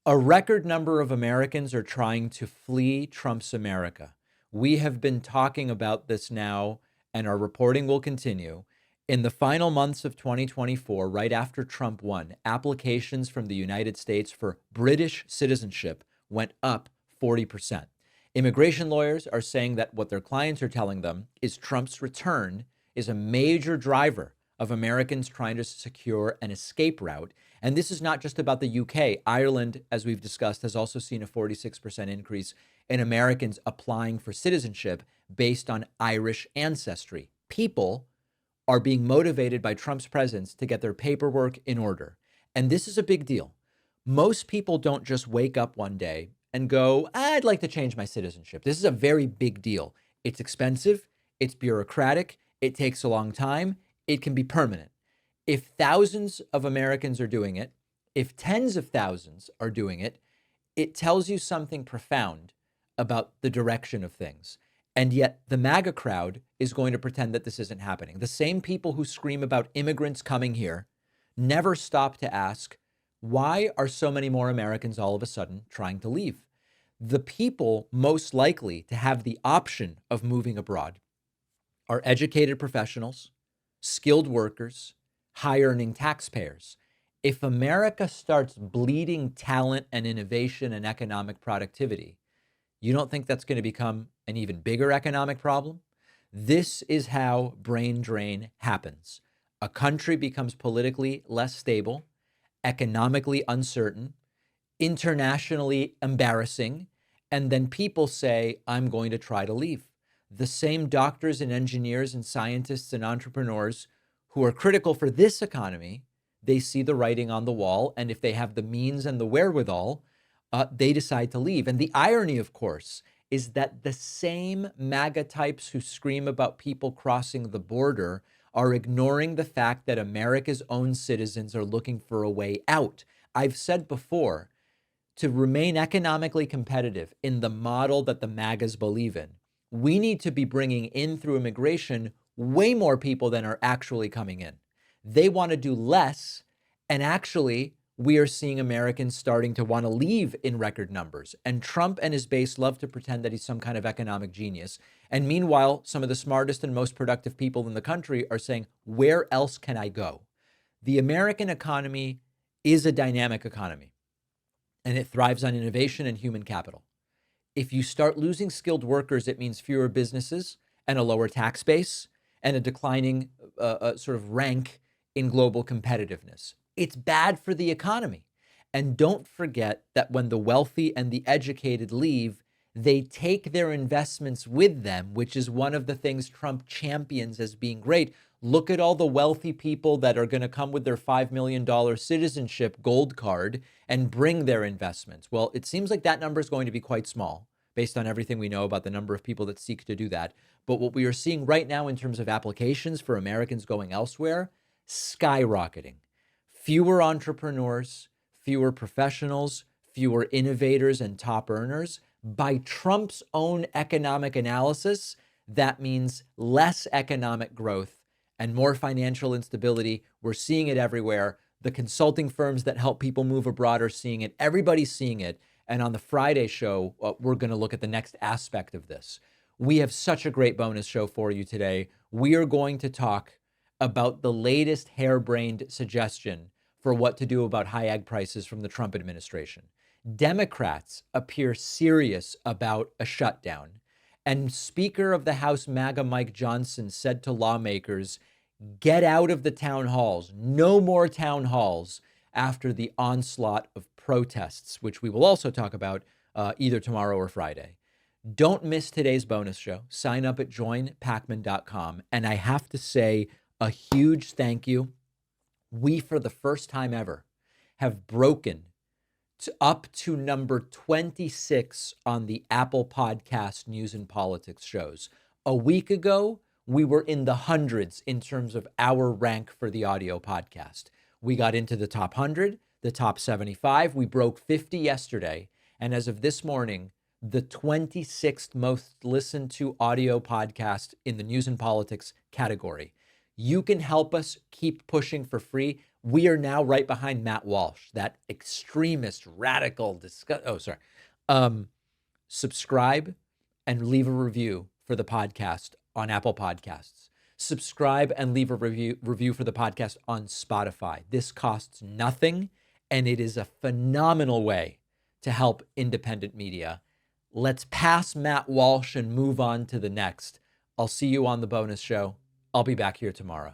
A record number of Americans are trying to flee Trump's America. We have been talking about this now, and our reporting will continue. In the final months of 2024, right after Trump won, applications from the United States for British citizenship went up 40%. Immigration lawyers are saying that what their clients are telling them is Trump's return is a major driver of Americans trying to secure an escape route. And this is not just about the UK. Ireland, as we've discussed, has also seen a 46% increase in Americans applying for citizenship based on Irish ancestry. People are being motivated by Trump's presence to get their paperwork in order. And this is a big deal. Most people don't just wake up one day and go, I'd like to change my citizenship. This is a very big deal. It's expensive, it's bureaucratic, it takes a long time, it can be permanent. If thousands of Americans are doing it, if tens of thousands are doing it, it tells you something profound about the direction of things. And yet the MAGA crowd is going to pretend that this isn't happening. The same people who scream about immigrants coming here never stop to ask, why are so many more Americans all of a sudden trying to leave? The people most likely to have the option of moving abroad are educated professionals, skilled workers, high-earning taxpayers. If America starts bleeding talent and innovation and economic productivity, you don't think that's going to become an even bigger economic problem? This is how brain drain happens. A country becomes politically less stable, economically uncertain, internationally embarrassing, and then people say, I'm going to try to leave. The same doctors and engineers and scientists and entrepreneurs who are critical for this economy, they see the writing on the wall, and if they have the means and the wherewithal, they decide to leave. And the irony, of course, is that the same MAGA types who scream about people crossing the border are ignoring the fact that America's own citizens are looking for a way out. I've said before, to remain economically competitive in the model that the MAGAs believe in, we need to be bringing in through immigration way more people than are actually coming in. They want to do less, and actually, we are seeing Americans starting to want to leave in record numbers. And Trump and his base love to pretend that he's some kind of economic genius. And meanwhile, some of the smartest and most productive people in the country are saying, where else can I go? The American economy is a dynamic economy, and it thrives on innovation and human capital. If you start losing skilled workers, it means fewer businesses and a lower tax base and a declining sort of rank in global competitiveness. It's bad for the economy. And don't forget that when the wealthy and the educated leave, they take their investments with them, which is one of the things Trump champions as being great. Look at all the wealthy people that are going to come with their $5 million citizenship gold card and bring their investments. Well, it seems like that number is going to be quite small based on everything we know about the number of people that seek to do that. But what we are seeing right now in terms of applications for Americans going elsewhere, skyrocketing. Fewer entrepreneurs, fewer professionals, fewer innovators and top earners. By Trump's own economic analysis, that means less economic growth and more financial instability. We're seeing it everywhere. The consulting firms that help people move abroad are seeing it. Everybody's seeing it. And on the Friday show, we're going to look at the next aspect of this. We have such a great bonus show for you today. We are going to talk about the latest harebrained suggestion for what to do about high ag prices from the Trump administration. Democrats appear serious about a shutdown. And Speaker of the House MAGA Mike Johnson said to lawmakers, get out of the town halls, no more town halls after the onslaught of protests, which we will also talk about either tomorrow or Friday. Don't miss today's bonus show. Sign up at joinpacman.com. And I have to say a huge thank you. We, for the first time ever, have broken up to number 26 on the Apple Podcast News and Politics shows. A week ago, we were in the hundreds in terms of our rank for the audio podcast. We got into the top 100, the top 75. We broke 50 yesterday. And as of this morning, the 26th most listened to audio podcast in the news and politics category. You can help us keep pushing for free. We are now right behind Matt Walsh, that extremist, radical, subscribe and leave a review for the podcast on Apple Podcasts. Subscribe and leave a review for the podcast on Spotify. This costs nothing, and it is a phenomenal way to help independent media. Let's pass Matt Walsh and move on to the next. I'll see you on the bonus show. I'll be back here tomorrow.